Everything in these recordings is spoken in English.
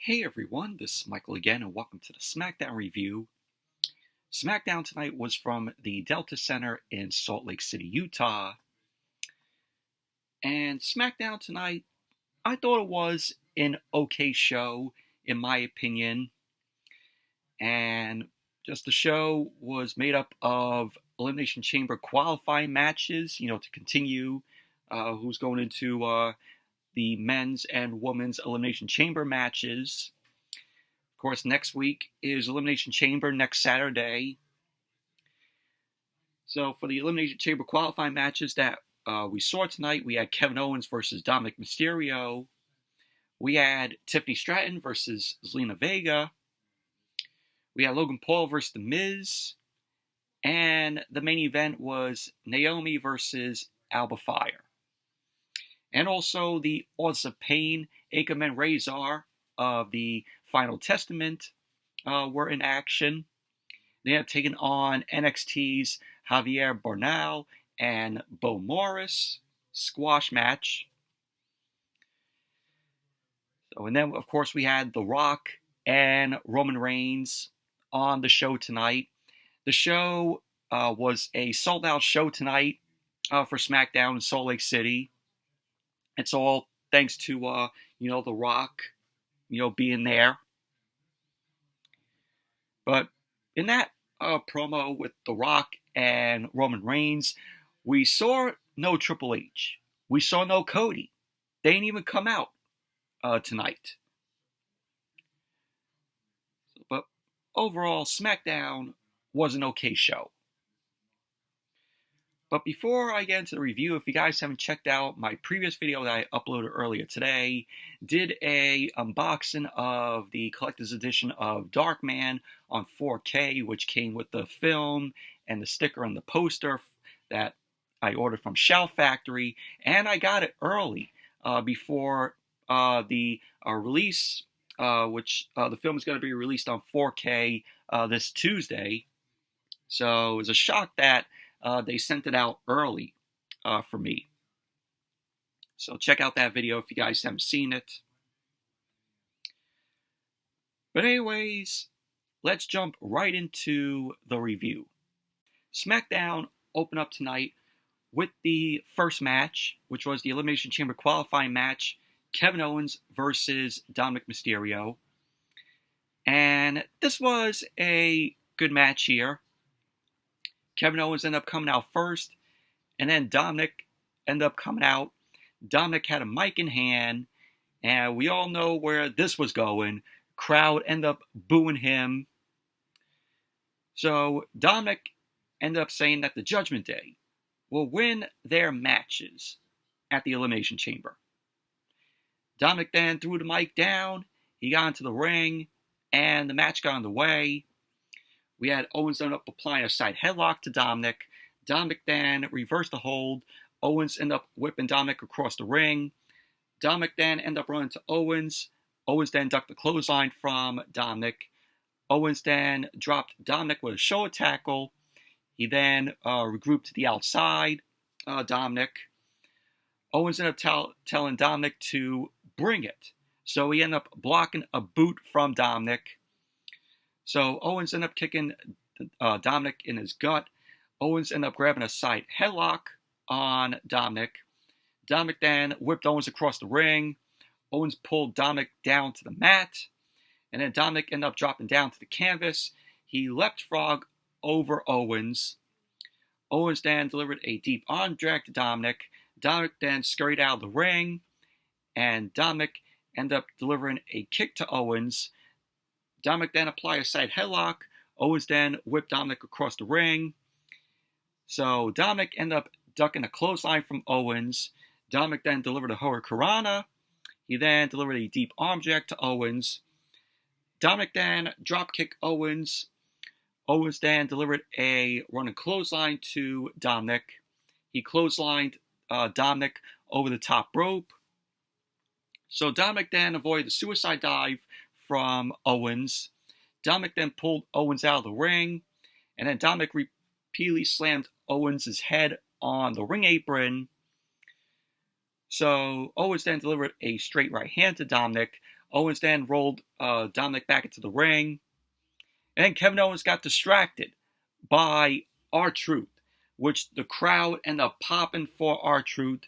Hey everyone, this is Michael again, and welcome to the Smackdown review. Smackdown tonight was from the Delta Center in Salt Lake City, Utah. And Smackdown tonight, I thought it was an okay show, in my opinion. And just the show was made up of Elimination Chamber qualifying matches, to continue who's going into the men's and women's Elimination Chamber matches. Of course, next week is Elimination Chamber next Saturday. So for the Elimination Chamber qualifying matches that we saw tonight, we had Kevin Owens versus Dominik Mysterio. We had Tiffany Stratton versus Zelina Vega. We had Logan Paul versus The Miz. And the main event was Naomi versus Alba Fyre. And also the Authors of Pain, Akam and Razor of the Final Testament were in action. They have taken on NXT's Javier Bernal and Beau Morris squash match. And then, of course, we had The Rock and Roman Reigns on the show tonight. The show was a sold-out show tonight for SmackDown in Salt Lake City. It's all thanks to, The Rock, being there. But in that promo with The Rock and Roman Reigns, we saw no Triple H. We saw no Cody. They didn't even come out tonight. But overall, SmackDown was an okay show. But before I get into the review, if you guys haven't checked out my previous video that I uploaded earlier today, did a unboxing of the collector's edition of Darkman on 4K, which came with the film and the sticker and the poster that I ordered from Shout Factory, and I got it early before the release, which the film is going to be released on 4K this Tuesday. So it was a shock that they sent it out early for me. So check out that video if you guys haven't seen it. But anyways, let's jump right into the review. SmackDown opened up tonight with the first match, which was the Elimination Chamber qualifying match, Kevin Owens versus Dominik Mysterio. And this was a good match here. Kevin Owens ended up coming out first, and then Dominik ended up coming out. Dominik had a mic in hand, and we all know where this was going. Crowd ended up booing him. So Dominik ended up saying that the Judgment Day will win their matches at the Elimination Chamber. Dominik then threw the mic down, he got into the ring, and the match got underway. We had Owens end up applying a side headlock to Dominik. Dominik then reversed the hold. Owens ended up whipping Dominik across the ring. Dominik then ended up running to Owens. Owens then ducked the clothesline from Dominik. Owens then dropped Dominik with a shoulder tackle. He then regrouped to the outside, Dominik. Owens ended up telling Dominik to bring it. So he ended up blocking a boot from Dominik. So Owens ended up kicking Dominik in his gut. Owens ended up grabbing a side headlock on Dominik. Dominik then whipped Owens across the ring. Owens pulled Dominik down to the mat. And then Dominik ended up dropping down to the canvas. He leapt frog over Owens. Owens then delivered a deep arm drag to Dominik. Dominik then scurried out of the ring. And Dominik ended up delivering a kick to Owens. Dominik then applied a side headlock. Owens then whipped Dominik across the ring. So Dominik ended up ducking a clothesline from Owens. Dominik then delivered a Hurricanrana. He then delivered a deep arm drag to Owens. Dominik then dropkicked Owens. Owens then delivered a running clothesline to Dominik. He clotheslined Dominik over the top rope. So Dominik then avoided the suicide dive from Owens. Dominik then pulled Owens out of the ring, and then Dominik repeatedly slammed Owens' head on the ring apron. So Owens then delivered a straight right hand to Dominik. Owens then rolled Dominik back into the ring. And then Kevin Owens got distracted by R-Truth, which the crowd ended up popping for R-Truth.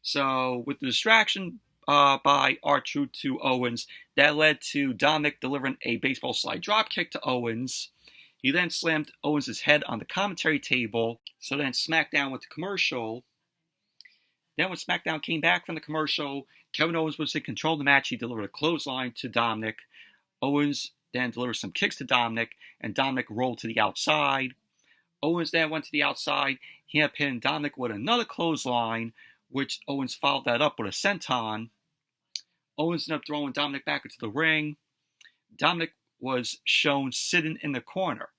So with the distraction by R-Truth to Owens, that led to Dominik delivering a baseball slide dropkick to Owens. He then slammed Owens' head on the commentary table. So then SmackDown went to commercial. Then when SmackDown came back from the commercial, Kevin Owens was in control of the match. He delivered a clothesline to Dominik. Owens then delivered some kicks to Dominik, and Dominik rolled to the outside. Owens then went to the outside. He ended up hitting Dominik with another clothesline, which Owens followed that up with a senton. Owens ended up throwing Dominik back into the ring. Dominik was shown sitting in the corner,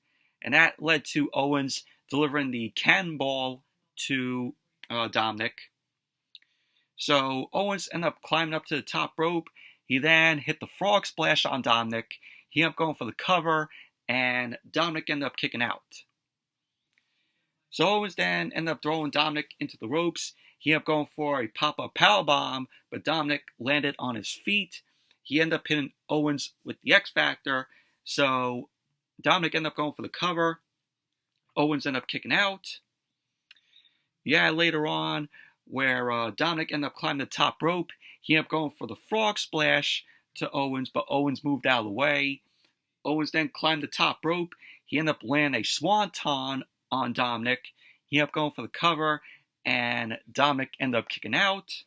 and that led to Owens delivering the cannonball to Dominik. So Owens ended up climbing up to the top rope. He then hit the frog splash on Dominik. He ended up going for the cover, and Dominik ended up kicking out. So Owens then ended up throwing Dominik into the ropes. He ended up going for a pop-up powerbomb, but Dominik landed on his feet. He ended up hitting Owens with the X Factor. So Dominik ended up going for the cover. Owens ended up kicking out. Yeah, later on, where Dominik ended up climbing the top rope. He ended up going for the frog splash to Owens, but Owens moved out of the way. Owens then climbed the top rope. He ended up landing a swanton on Dominik. He ended up going for the cover, and Dominik ended up kicking out.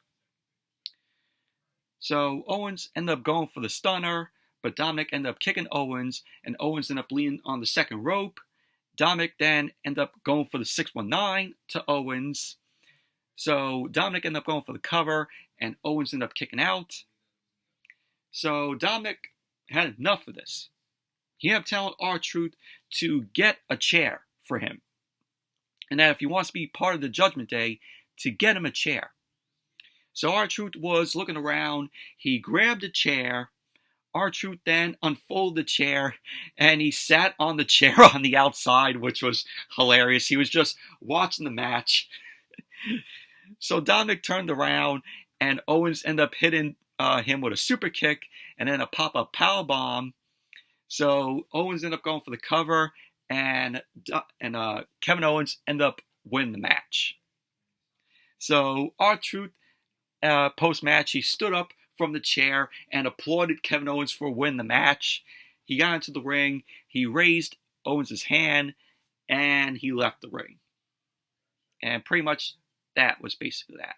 So Owens ended up going for the stunner, but Dominik ended up kicking Owens, and Owens ended up leaning on the second rope. Dominik then ended up going for the 619 to Owens. So Dominik ended up going for the cover, and Owens ended up kicking out. So Dominik had enough of this. He ended up telling R-Truth to get a chair for him, and that if he wants to be part of the Judgment Day, to get him a chair. So R-Truth was looking around. He grabbed a chair. R-Truth then unfolded the chair, and he sat on the chair on the outside, which was hilarious. He was just watching the match. So Dominik turned around, and Owens ended up hitting him with a super kick and then a pop-up powerbomb. So Owens ended up going for the cover, and Kevin Owens ended up winning the match. So R-Truth, post-match, he stood up from the chair and applauded Kevin Owens for winning the match. He got into the ring, he raised Owens' hand, and he left the ring. And pretty much that was basically that.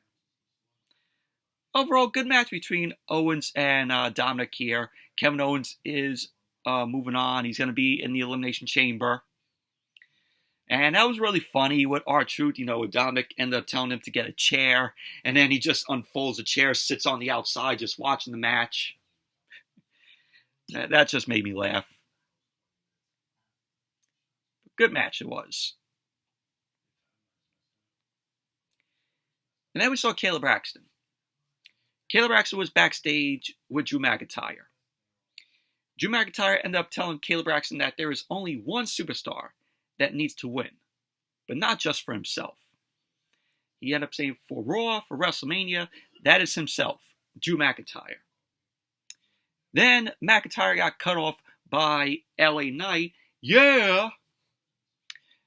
Overall, good match between Owens and Dominik here. Kevin Owens is moving on. He's going to be in the Elimination Chamber. And that was really funny with R-Truth. You know, Dominik ended up telling him to get a chair. And then he just unfolds a chair, sits on the outside just watching the match. That just made me laugh. Good match it was. And then we saw Kayla Braxton. Kayla Braxton was backstage with Drew McIntyre. Drew McIntyre ended up telling Kayla Braxton that there is only one superstar that needs to win, but not just for himself. He ended up saying for Raw, for WrestleMania, that is himself, Drew McIntyre. Then McIntyre got cut off by LA Knight. Yeah!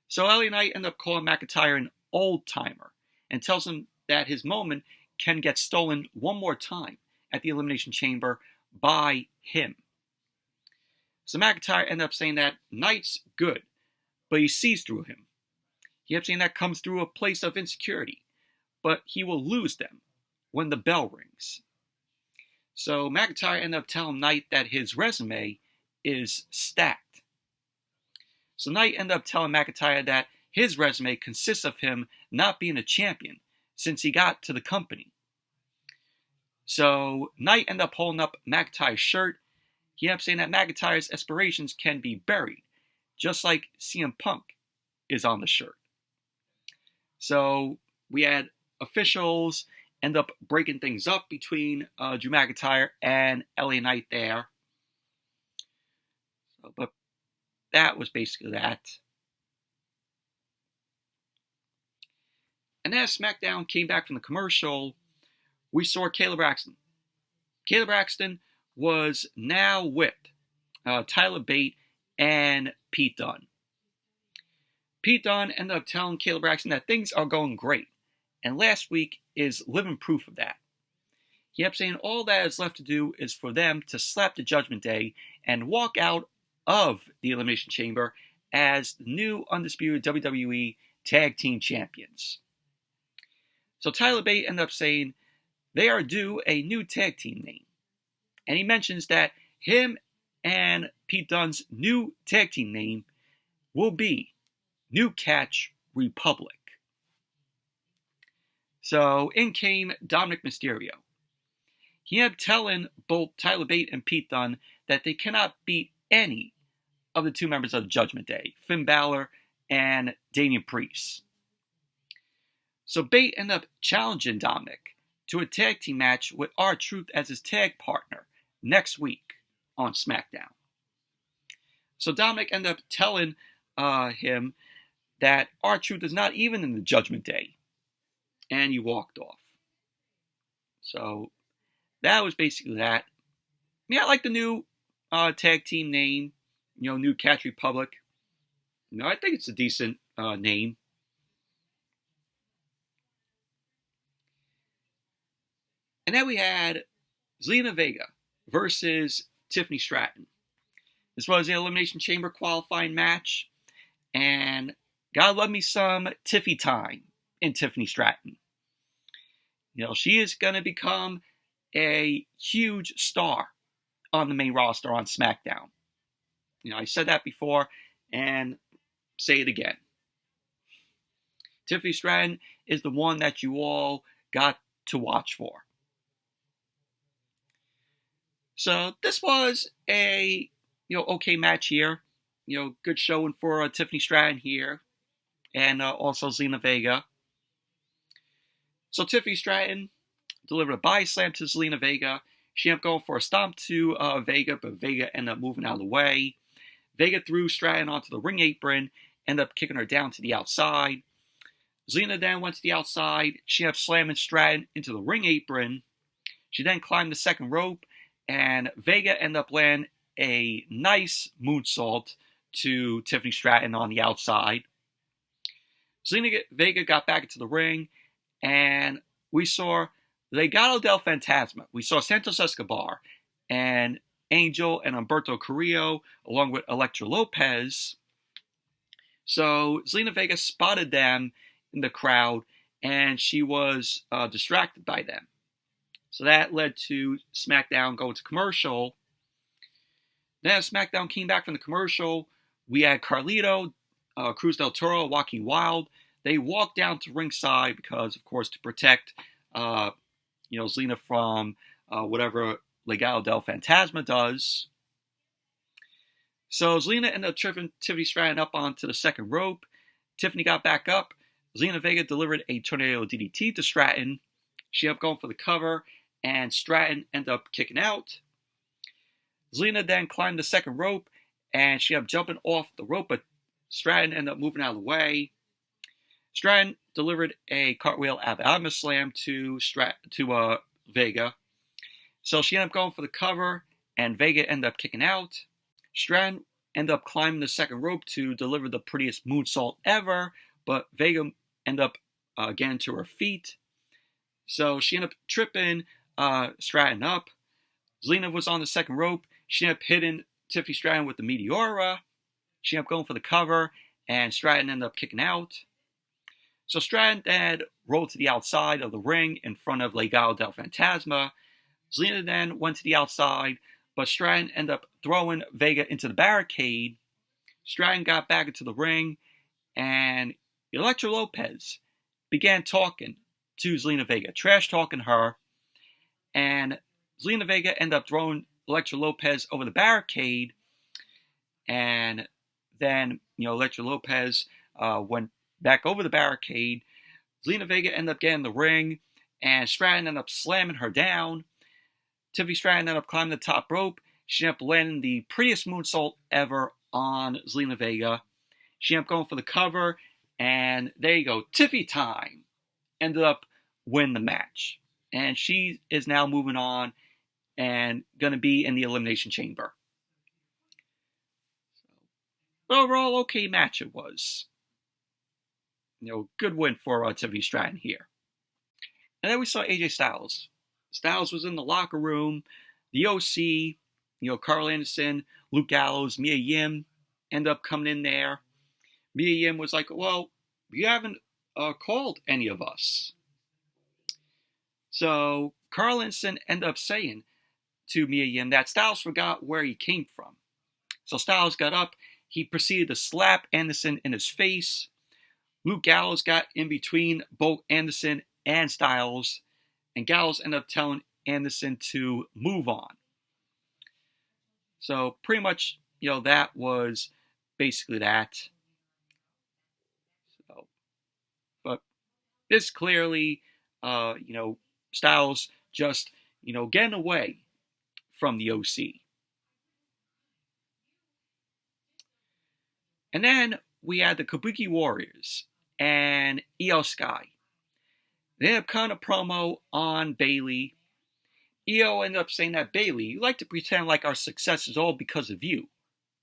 So LA Knight ended up calling McIntyre an old-timer and tells him that his moment can get stolen one more time at the Elimination Chamber by him. So McIntyre ended up saying that Knight's good, but he sees through him. He ended up saying that comes through a place of insecurity, but he will lose them when the bell rings. So McIntyre ended up telling Knight that his resume is stacked. So Knight ended up telling McIntyre that his resume consists of him not being a champion since he got to the company. So Knight ended up holding up McIntyre's shirt. He ended up saying that McIntyre's aspirations can be buried, just like CM Punk is on the shirt. So we had officials end up breaking things up between Drew McIntyre and LA Knight there. But that was basically that. And as SmackDown came back from the commercial, we saw Kayla Braxton. Kayla Braxton was now with Tyler Bate and Pete Dunne. Pete Dunne ended up telling Kayla Braxton that things are going great, and last week is living proof of that. He kept saying all that is left to do is for them to slap the Judgment Day and walk out of the Elimination Chamber as the new undisputed WWE Tag Team Champions. So Tyler Bate ended up saying they are due a new tag team name. And he mentions that him and Pete Dunne's new tag team name will be New Catch Republic. So in came Dominik Mysterio. He ended up telling both Tyler Bate and Pete Dunne that they cannot beat any of the two members of the Judgment Day, Finn Balor and Damian Priest. So Bate ended up challenging Dominik to a tag team match with R-Truth as his tag partner next week on SmackDown. So Dominik ended up telling him that R-Truth is not even in the Judgment Day, and he walked off. So that was basically that. Yeah, I like the new tag team name, New Catch Republic. I think it's a decent name. And then we had Zelina Vega versus Tiffany Stratton. This was the Elimination Chamber qualifying match. And God love me some Tiffy time in Tiffany Stratton. She is going to become a huge star on the main roster on SmackDown. I said that before and say it again. Tiffany Stratton is the one that you all got to watch for. So this was a okay match here. Good showing for Tiffany Stratton here, and also Zelina Vega. So Tiffany Stratton delivered a body slam to Zelina Vega. She ended up going for a stomp to Vega, but Vega ended up moving out of the way. Vega threw Stratton onto the ring apron, ended up kicking her down to the outside. Zelina then went to the outside. She ended up slamming Stratton into the ring apron. She then climbed the second rope, and Vega ended up landing a nice moonsault to Tiffany Stratton on the outside. Zelina Vega got back into the ring, and we saw Legado del Fantasma. We saw Santos Escobar and Angel and Humberto Carrillo, along with Elektra Lopez. So Zelina Vega spotted them in the crowd, and she was distracted by them. So that led to SmackDown going to commercial. Then as SmackDown came back from the commercial, we had Carlito, Cruz del Toro, Joaquin Wilde. They walked down to ringside because, of course, to protect Zelina from whatever Legado del Fantasma does. So Zelina ended up tripping Tiffany Stratton up onto the second rope. Tiffany got back up. Zelina Vega delivered a tornado DDT to Stratton. She ended up going for the cover, and Stratton ended up kicking out. Zelina then climbed the second rope, and she ended up jumping off the rope, but Stratton ended up moving out of the way. Stratton delivered a cartwheel Alba slam to Vega. So she ended up going for the cover, and Vega ended up kicking out. Stratton ended up climbing the second rope to deliver the prettiest moonsault ever, but Vega ended up getting to her feet. So she ended up tripping Stratton up. Zelina was on the second rope. She ended up hitting Tiffany Stratton with the Meteora. She ended up going for the cover, and Stratton ended up kicking out. So Stratton then rolled to the outside of the ring in front of Legado del Fantasma. Zelina then went to the outside, but Stratton ended up throwing Vega into the barricade. Stratton got back into the ring, and Elektra Lopez began talking to Zelina Vega, trash-talking her, and Zelina Vega ended up throwing Elektra Lopez over the barricade, and then, Elektra Lopez went back over the barricade. Zelina Vega ended up getting in the ring, and Stratton ended up slamming her down. Tiffany Stratton ended up climbing the top rope. She ended up landing the prettiest moonsault ever on Zelina Vega. She ended up going for the cover, and there you go, Tiffy time. Ended up winning the match. And she is now moving on and going to be in the Elimination Chamber. But overall, okay match it was. Good win for Tiffany Stratton here. And then we saw AJ Styles. Styles was in the locker room. The OC, Carl Anderson, Luke Gallows, Mia Yim end up coming in there. Mia Yim was like, well, you haven't called any of us. So Carl Anderson ended up saying to Mia Yim that Styles forgot where he came from. So Styles got up. He proceeded to slap Anderson in his face. Luke Gallows got in between both Anderson and Styles, and Gallows ended up telling Anderson to move on. So pretty much, that was basically that. So, but this clearly, Styles just, getting away from the OC. And then we had the Kabuki Warriors and Io Sky. They ended up cutting a promo on Bayley. Io ended up saying that, Bayley, you like to pretend like our success is all because of you,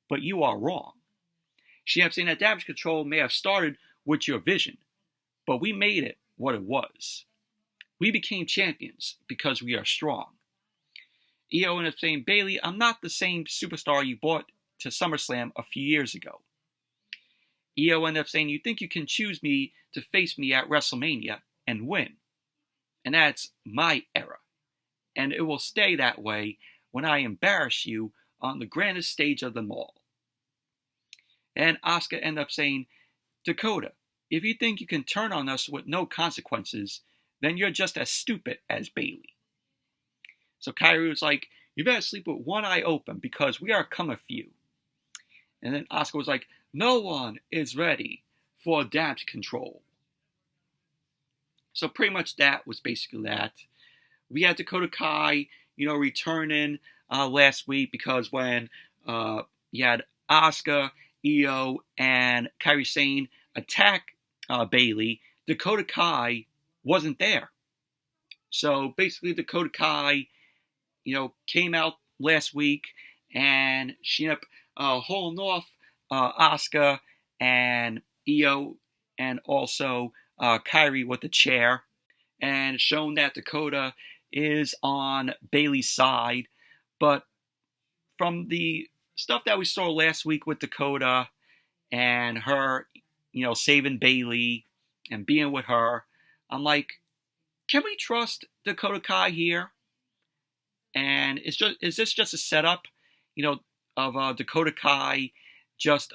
but you are wrong. She ended up saying that Damage Control may have started with your vision, but we made it what it was. We became champions because we are strong. Io ended up saying, Bayley, I'm not the same superstar you brought to SummerSlam a few years ago. Io ended up saying, you think you can choose me to face me at WrestleMania and win. And that's my era. And it will stay that way when I embarrass you on the grandest stage of them all. And Asuka ended up saying, Dakota, if you think you can turn on us with no consequences, then you're just as stupid as Bayley. So Kairi was like, you better sleep with one eye open because we are coming for you. And then Asuka was like, no one is ready for Damage Control. So pretty much that was basically that. We had Dakota Kai, returning last week because when you had Asuka, Io, and Kairi Sane attack Bayley, Dakota Kai wasn't there. So basically Dakota Kai, came out last week and she ended up holding off Asuka and Io and also Kairi with the chair and shown that Dakota is on Bayley's side. But from the stuff that we saw last week with Dakota and her, saving Bayley and being with her, I'm like, can we trust Dakota Kai here? And is this just a setup, of Dakota Kai just,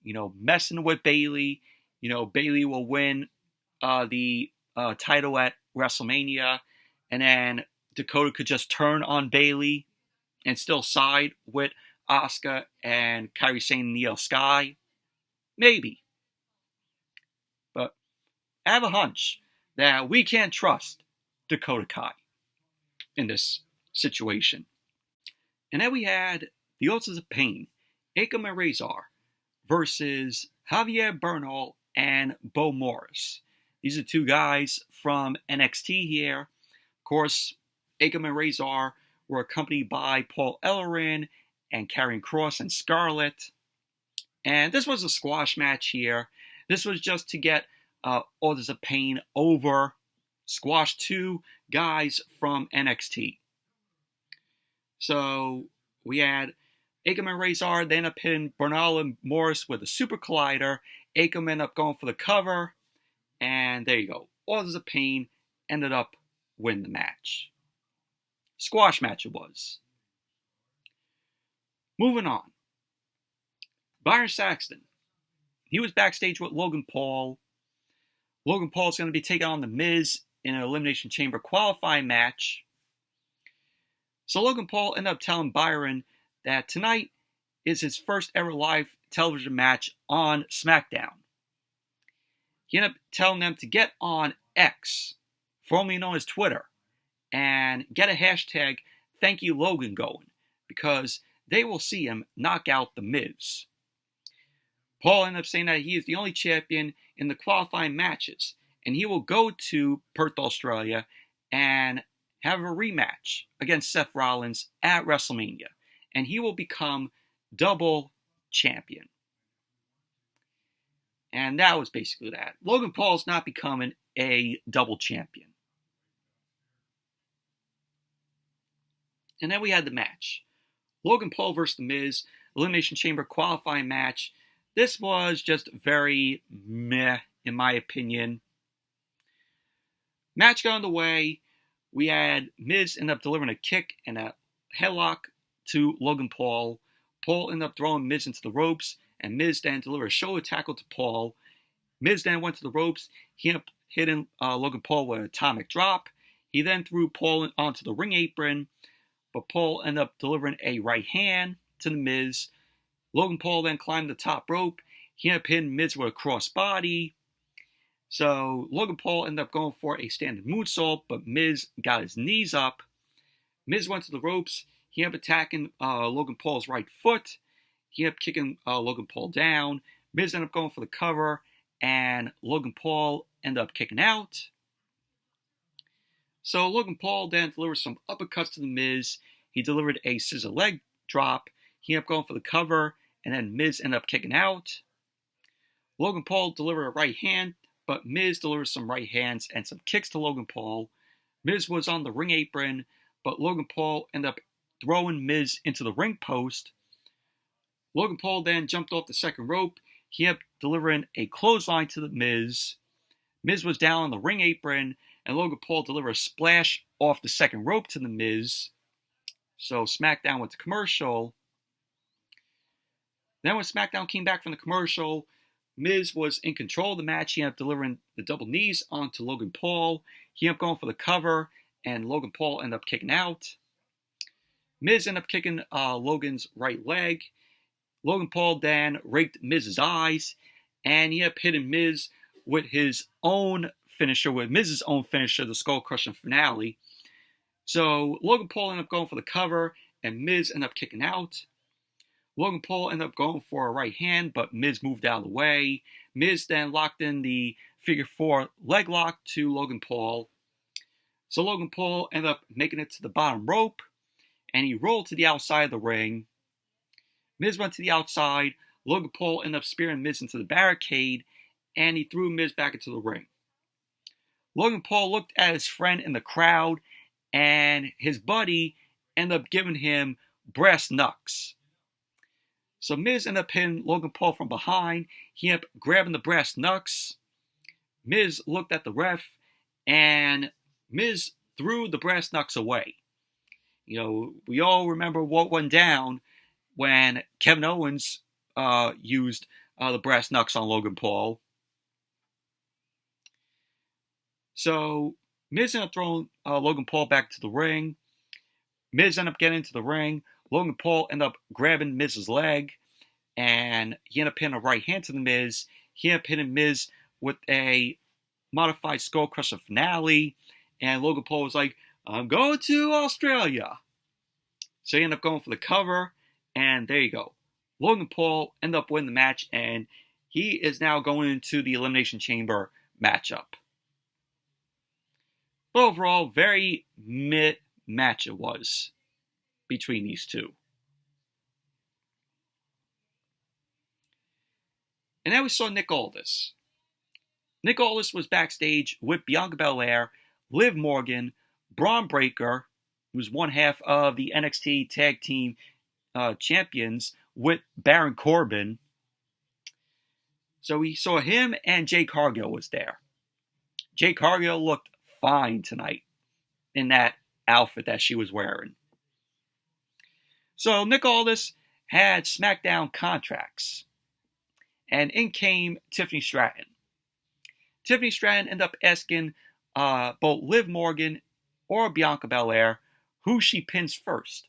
messing with Bayley? Bayley will win the title at WrestleMania, and then Dakota could just turn on Bayley and still side with Asuka and Kairi Sane and Io Sky. Maybe. But I have a hunch that we can't trust Dakota Kai in this situation. And then we had the Authors of Pain, Akam and Razor versus Javier, Bernal, and Beau Morris. These are two guys from NXT here. Of course, Akam and Razor were accompanied by Paul Ellering and Karrion Kross and Scarlett. And this was a squash match here. This was just to get Authors of Pain over, squash two guys from NXT. So we had Akam and Razor, they ended up hitting Bernal and Morris with a super collider. Akam ended up going for the cover. And there you go. Authors of Pain ended up winning the match. Squash match it was. Moving on. Byron Saxton. He was backstage with Logan Paul. Logan Paul is going to be taking on The Miz in an Elimination Chamber qualifying match. So Logan Paul ended up telling Byron that tonight is his first ever live television match on SmackDown. He ended up telling them to get on X, formerly known as Twitter, and get a hashtag Thank You Logan going, because they will see him knock out The Miz. Paul ended up saying that he is the only champion in the qualifying matches, and he will go to Perth, Australia, and have a rematch against Seth Rollins at WrestleMania, and he will become double champion. And that was basically that. Logan Paul's not becoming a double champion. And then we had the match. Logan Paul versus The Miz, Elimination Chamber qualifying match. This was just very meh, in my opinion. Match got underway. We had Miz end up delivering a kick and a headlock to Logan Paul. Paul ended up throwing Miz into the ropes, and Miz then delivered a shoulder tackle to Paul. Miz then went to the ropes. He ended up hitting Logan Paul with an atomic drop. He then threw Paul onto the ring apron, but Paul ended up delivering a right hand to the Miz. Logan Paul then climbed the top rope. He ended up hitting Miz with a crossbody. So Logan Paul ended up going for a standing moonsault, but Miz got his knees up. Miz went to the ropes. He ended up attacking Logan Paul's right foot. He ended up kicking Logan Paul down. Miz ended up going for the cover, and Logan Paul ended up kicking out. So Logan Paul then delivered some uppercuts to the Miz. He delivered a scissor leg drop. He ended up going for the cover, and then Miz ended up kicking out. Logan Paul delivered a right hand, but Miz delivered some right hands and some kicks to Logan Paul. Miz was on the ring apron, but Logan Paul ended up throwing Miz into the ring post. Logan Paul then jumped off the second rope. He ended up delivering a clothesline to the Miz. Miz was down on the ring apron, and Logan Paul delivered a splash off the second rope to the Miz. So SmackDown went to commercial. Then when SmackDown came back from the commercial, Miz was in control of the match. He ended up delivering the double knees onto Logan Paul. He ended up going for the cover, and Logan Paul ended up kicking out. Miz ended up kicking Logan's right leg. Logan Paul then raked Miz's eyes, and he ended up hitting Miz with his own finisher, with Miz's own finisher, the Skull Crushing Finale. So Logan Paul ended up going for the cover, and Miz ended up kicking out. Logan Paul ended up going for a right hand, but Miz moved out of the way. Miz then locked in the figure four leg lock to Logan Paul. So Logan Paul ended up making it to the bottom rope, and he rolled to the outside of the ring. Miz went to the outside. Logan Paul ended up spearing Miz into the barricade, and he threw Miz back into the ring. Logan Paul looked at his friend in the crowd, and his buddy ended up giving him brass knucks. So Miz ended up hitting Logan Paul from behind. He ended up grabbing the brass knucks. Miz looked at the ref, and Miz threw the brass knucks away. You know, we all remember what went down when Kevin Owens used the brass knucks on Logan Paul. So Miz ended up throwing Logan Paul back to the ring. Miz ended up getting into the ring. Logan Paul ended up grabbing Miz's leg, and he ended up hitting a right hand to the Miz. He ended up hitting Miz with a modified Skull Crusher Finale, and Logan Paul was like, "I'm going to Australia." So he ended up going for the cover, and there you go. Logan Paul ended up winning the match, and he is now going into the Elimination Chamber matchup. But overall, very mid match it was between these two. And then we saw Nick Aldis. Nick Aldis was backstage with Bianca Belair, Liv Morgan, Braun Breaker, who's one half of the NXT Tag Team Champions, with Baron Corbin. So we saw him, and Jade Cargill was there. Jade Cargill looked fine tonight in that outfit that she was wearing. So Nick Aldis had SmackDown contracts, and in came Tiffany Stratton. Tiffany Stratton ended up asking both Liv Morgan or Bianca Belair who she pins first.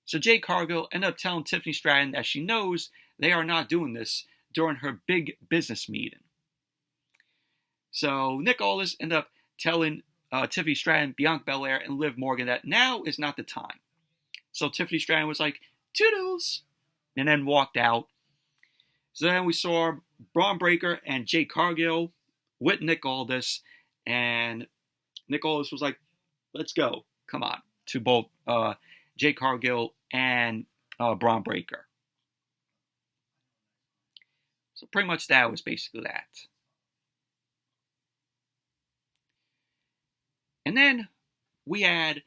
So Jade Cargill ended up telling Tiffany Stratton that she knows they are not doing this during her big business meeting. So Nick Aldis ended up telling Tiffany Stratton, Bianca Belair, and Liv Morgan that now is not the time. So Tiffany Stratton was like, "Toodles," and then walked out. So then we saw Braun Breaker and Jade Cargill with Nick Aldis, and Nick Aldis was like, Let's go. Come on. To both Jade Cargill and Braun Breaker. So pretty much that was basically that. And then we had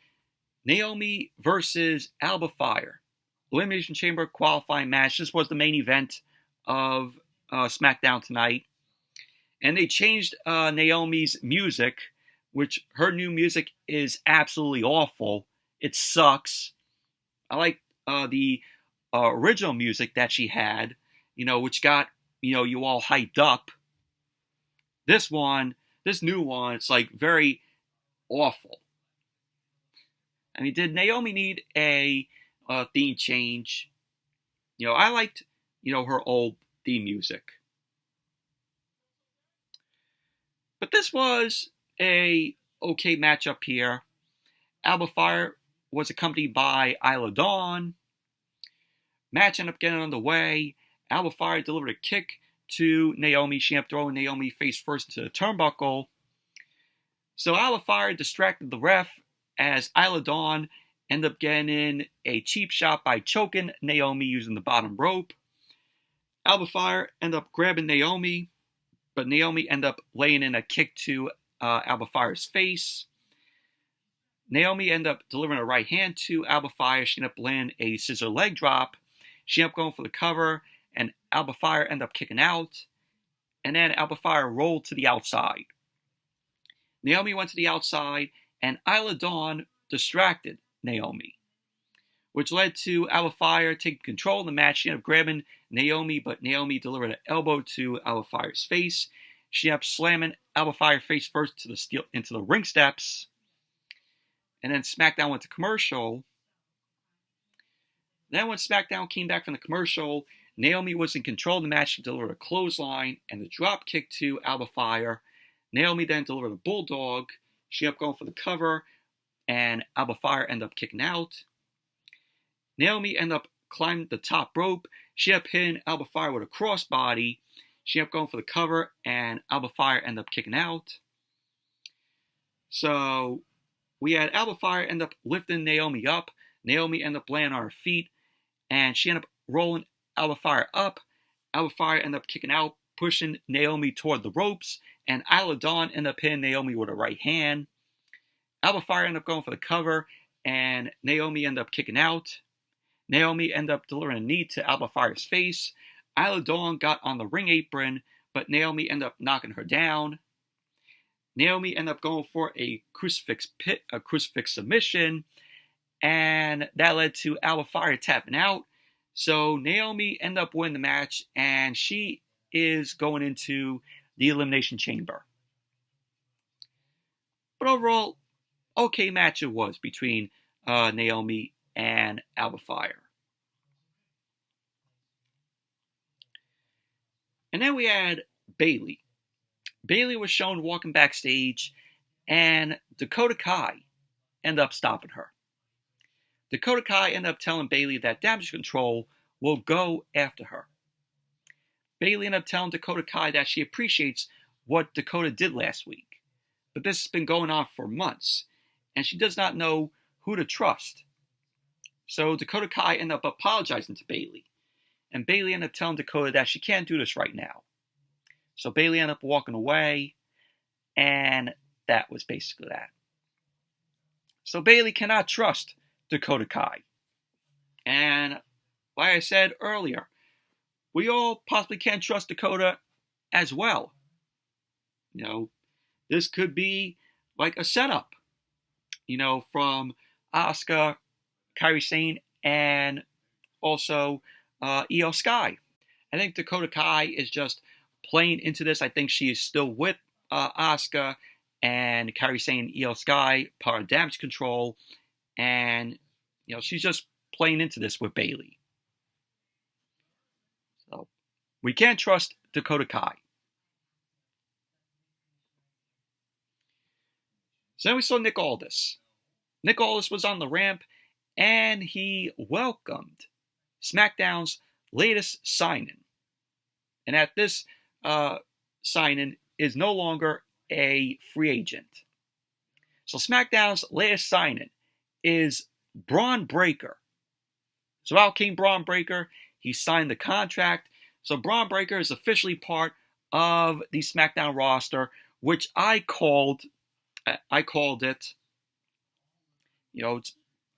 Naomi versus Alba Fyre. Elimination Chamber Qualifying Match. This was the main event of SmackDown tonight. And they changed Naomi's music, which her new music is absolutely awful. It sucks. I like the original music that she had, which got, you all hyped up. This new one, it's like very awful. I mean, did Naomi need a theme change? I liked, her old theme music. But this was a okay matchup here. Alba Fyre was accompanied by Isla Dawn. Match ended up getting underway. Alba Fyre delivered a kick to Naomi. She ended up throwing Naomi face first into the turnbuckle. So Alba Fyre distracted the ref as Isla Dawn ended up getting in a cheap shot by choking Naomi using the bottom rope. Alba Fyre ended up grabbing Naomi, but Naomi ended up laying in a kick to Alba Fyre's face. Naomi ended up delivering a right hand to Alba Fyre. She ended up landing a scissor leg drop. She ended up going for the cover, and Alba Fyre ended up kicking out. And then Alba Fyre rolled to the outside. Naomi went to the outside, and Isla Dawn distracted Naomi, which led to Alba Fyre taking control of the match. She ended up grabbing Naomi, but Naomi delivered an elbow to Alba Fyre's face. She ended up slamming Alba Fyre face first into the ring steps. And then SmackDown went to commercial. Then when SmackDown came back from the commercial, Naomi was in control of the match. She delivered a clothesline and a drop kick to Alba Fyre. Naomi then delivered a bulldog. She ended up going for the cover, and Alba Fyre ended up kicking out. Naomi ended up climbing the top rope. She ended up hitting Alba Fyre with a crossbody. She ended up going for the cover, and Alba Fyre ended up kicking out. So we had Alba Fyre end up lifting Naomi up. Naomi ended up laying on her feet, and she ended up rolling Alba Fyre up. Alba Fyre ended up kicking out, pushing Naomi toward the ropes, and Isla Dawn ended up hitting Naomi with a right hand. Alba Fyre ended up going for the cover, and Naomi ended up kicking out. Naomi ended up delivering a knee to Alba Fyre's face. Isla Dawn got on the ring apron, but Naomi ended up knocking her down. Naomi ended up going for a crucifix submission, and that led to Alba Fyre tapping out. So Naomi ended up winning the match, and she is going into the Elimination Chamber. But overall, okay match it was between Naomi and Alba Fyre. And then we had Bayley. Bayley was shown walking backstage, and Dakota Kai ended up stopping her. Dakota Kai ended up telling Bayley that Damage Control will go after her. Bayley ended up telling Dakota Kai that she appreciates what Dakota did last week, but this has been going on for months, and she does not know who to trust. So Dakota Kai ended up apologizing to Bayley, and Bayley ended up telling Dakota that she can't do this right now. So Bayley ended up walking away, and that was basically that. So Bayley cannot trust Dakota Kai. And like I said earlier, we all possibly can't trust Dakota as well. This could be like a setup, from Asuka, Kairi Sane, and also Io Sky. I think Dakota Kai is just playing into this. I think she is still with Asuka and Kairi Sane and Io Sky, part of Damage Control, and she's just playing into this with Bayley. So we can't trust Dakota Kai. So then we saw Nick Aldis. Nick Aldis was on the ramp, and he welcomed SmackDown's latest signing. And at this signing is no longer a free agent. So SmackDown's latest signing is Braun Breaker. So out came Braun Breaker. He signed the contract. So Braun Breaker is officially part of the SmackDown roster, which I called it, it's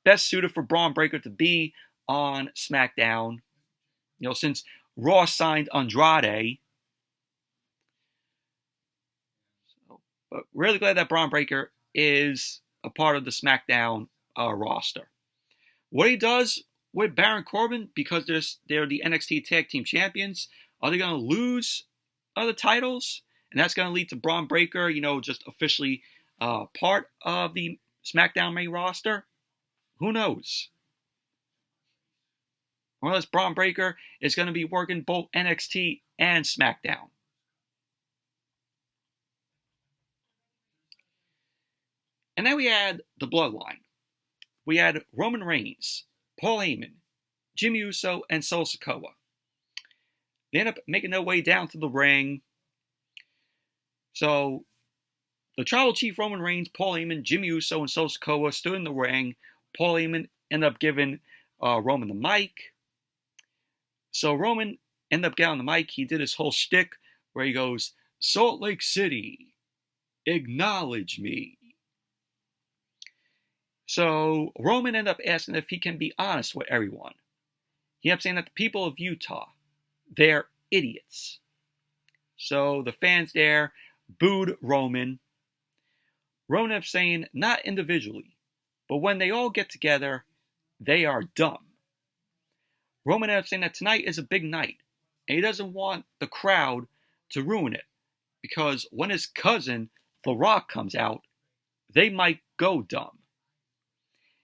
best suited for Braun Breaker to be on SmackDown. Since Raw signed Andrade. But really glad that Braun Breaker is a part of the SmackDown roster. What he does with Baron Corbin, because they're the NXT Tag Team Champions, are they going to lose other titles? And that's going to lead to Braun Breaker, just officially part of the SmackDown main roster? Who knows? Or unless Braun Breaker is going to be working both NXT and SmackDown. And then we had the Bloodline. We had Roman Reigns, Paul Heyman, Jimmy Uso, and Solo Sikoa. They end up making their way down to the ring. So, the Tribal Chief Roman Reigns, Paul Heyman, Jimmy Uso, and Solo Sikoa stood in the ring. Paul Heyman ended up giving Roman the mic. So Roman ended up getting on the mic. He did his whole shtick where he goes, "Salt Lake City, acknowledge me." So Roman ended up asking if he can be honest with everyone. He ended up saying that the people of Utah, they're idiots. So the fans there booed Roman. Roman ended up saying, not individually, but when they all get together, they are dumb. Roman ended up saying that tonight is a big night, and he doesn't want the crowd to ruin it, because when his cousin, The Rock, comes out, they might go dumb.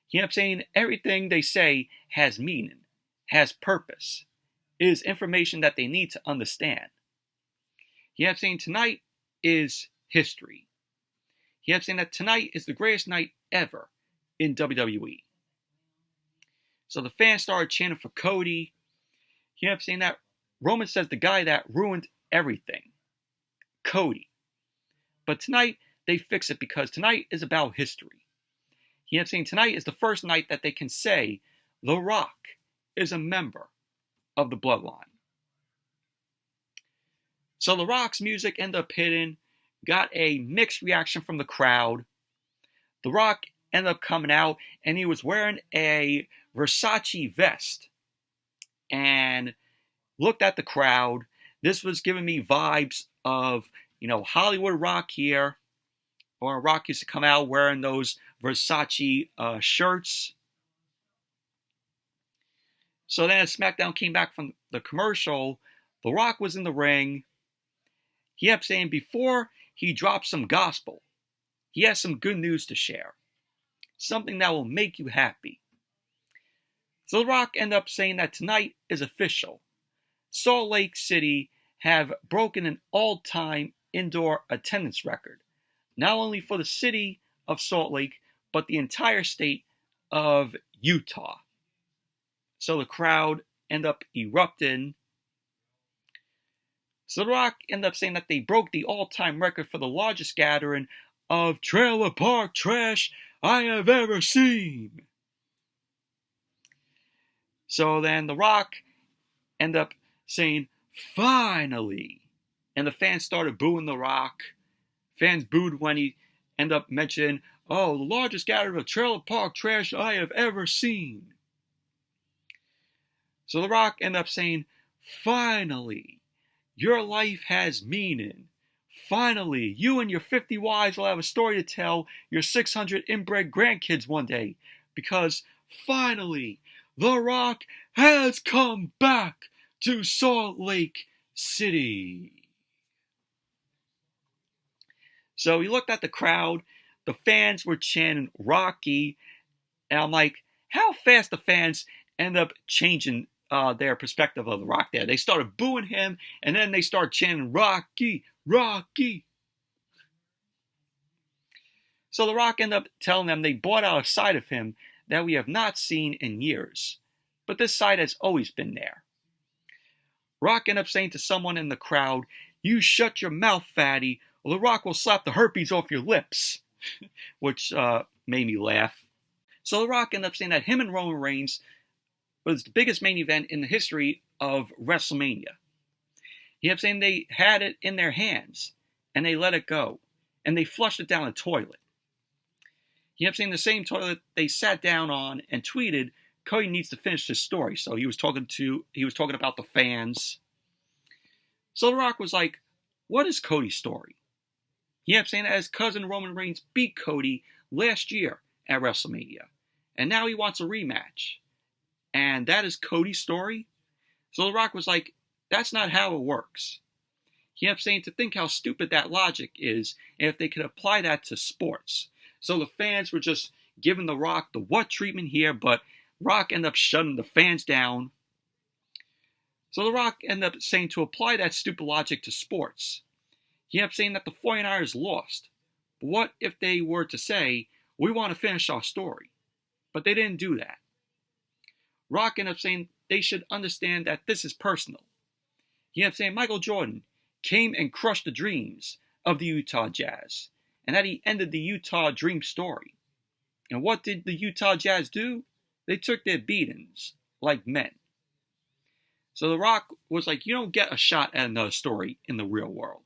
He ended up saying everything they say has meaning, has purpose, is information that they need to understand. He ended up saying tonight is history. He ended up saying that tonight is the greatest night ever in WWE. So the fans started chanting for Cody. He ended up saying that Roman says the guy that ruined everything, Cody. But tonight, they fix it because tonight is about history. He ended up saying tonight is the first night that they can say The Rock is a member of the Bloodline. So The Rock's music ended up hitting, got a mixed reaction from the crowd. The Rock ended up coming out, and he was wearing a Versace vest. And looked at the crowd. This was giving me vibes of, Hollywood Rock here. Or Rock used to come out wearing those Versace shirts. So then as SmackDown came back from the commercial, The Rock was in the ring. He kept saying before he dropped some gospel, he has some good news to share. Something that will make you happy. So The Rock ended up saying that tonight is official. Salt Lake City have broken an all-time indoor attendance record. Not only for the city of Salt Lake, but the entire state of Utah. So the crowd ended up erupting. So The Rock ended up saying that they broke the all-time record for the largest gathering of trailer park trash I have ever seen. So then The Rock ended up saying, finally. And the fans started booing The Rock. Fans booed when he ended up mentioning, the largest gathering of trailer park trash I have ever seen. So The Rock ended up saying, finally, your life has meaning. Finally, you and your 50 wives will have a story to tell your 600 inbred grandkids one day. Because finally, The Rock has come back to Salt Lake City. So he looked at the crowd. The fans were chanting Rocky. And I'm like, how fast the fans end up changing their perspective of The Rock there. They started booing him, and then they started chanting Rocky, Rocky. So The Rock ended up telling them they brought out a side of him that we have not seen in years. But this side has always been there. Rock ended up saying to someone in the crowd, you shut your mouth, fatty, or The Rock will slap the herpes off your lips. which made me laugh. So The Rock ended up saying that him and Roman Reigns was the biggest main event in the history of WrestleMania. He kept saying they had it in their hands, and they let it go, and they flushed it down the toilet. He kept saying the same toilet they sat down on and tweeted, Cody needs to finish his story. So he was talking about the fans. So The Rock was like, what is Cody's story? He kept saying that his cousin Roman Reigns beat Cody last year at WrestleMania, and now he wants a rematch. And that is Cody's story? So The Rock was like, that's not how it works. He kept saying to think how stupid that logic is, and if they could apply that to sports. So the fans were just giving The Rock the what treatment here, but Rock ended up shutting the fans down. So The Rock ended up saying to apply that stupid logic to sports. He kept saying that the 49ers lost. But what if they were to say, we want to finish our story? But they didn't do that. Rock ended up saying they should understand that this is personal. He kept saying Michael Jordan came and crushed the dreams of the Utah Jazz, and that he ended the Utah Dream story. And what did the Utah Jazz do? They took their beatings like men. So The Rock was like, you don't get a shot at another story in the real world.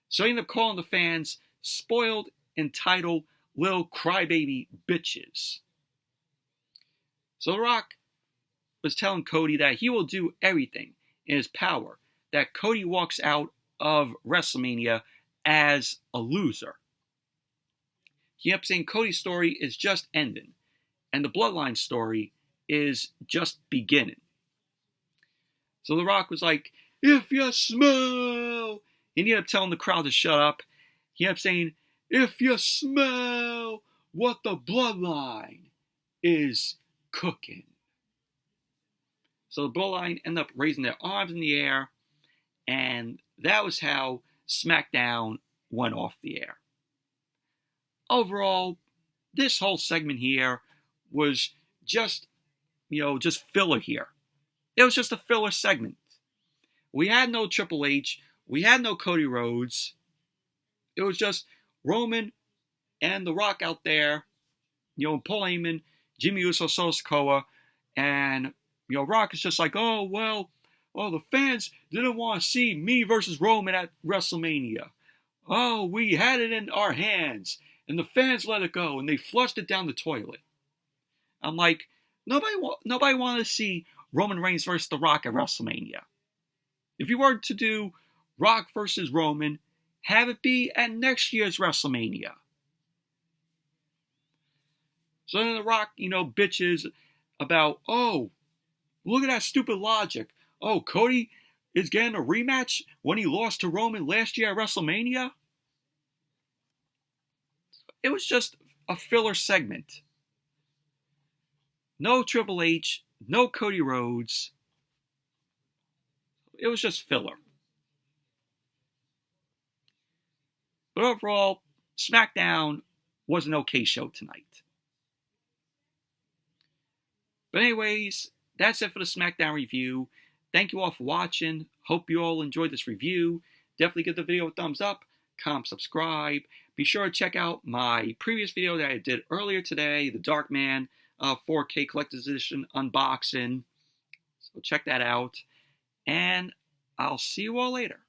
So he ended up calling the fans spoiled, entitled, little crybaby bitches. So The Rock was telling Cody that he will do everything in his power that Cody walks out of WrestleMania as a loser. He kept saying Cody's story is just ending, and the Bloodline story is just beginning. So The Rock was like, if you smell, and he ended up telling the crowd to shut up. He kept saying, if you smell what the Bloodline is cooking. So the Bloodline ended up raising their arms in the air, and that was how SmackDown went off the air. Overall, this whole segment here was just filler here. It was just a filler segment. We had no Triple H. We had no Cody Rhodes. It was just Roman and The Rock out there, Paul Heyman, Jimmy Uso, Solo Sikoa, and Rock is just like, the fans didn't want to see me versus Roman at WrestleMania. Oh, we had it in our hands, and the fans let it go, and they flushed it down the toilet. I'm like, nobody wanted to see Roman Reigns versus The Rock at WrestleMania. If you were to do Rock versus Roman, have it be at next year's WrestleMania. So then The Rock, bitches about, look at that stupid logic. Oh, Cody is getting a rematch when he lost to Roman last year at WrestleMania? It was just a filler segment. No Triple H, no Cody Rhodes. It was just filler. But overall, SmackDown was an okay show tonight. But anyways, that's it for the SmackDown review. Thank you all for watching. Hope you all enjoyed this review. Definitely give the video a thumbs up, comment, subscribe. Be sure to check out my previous video that I did earlier today, the Darkman 4K Collector's Edition unboxing. So check that out. And I'll see you all later.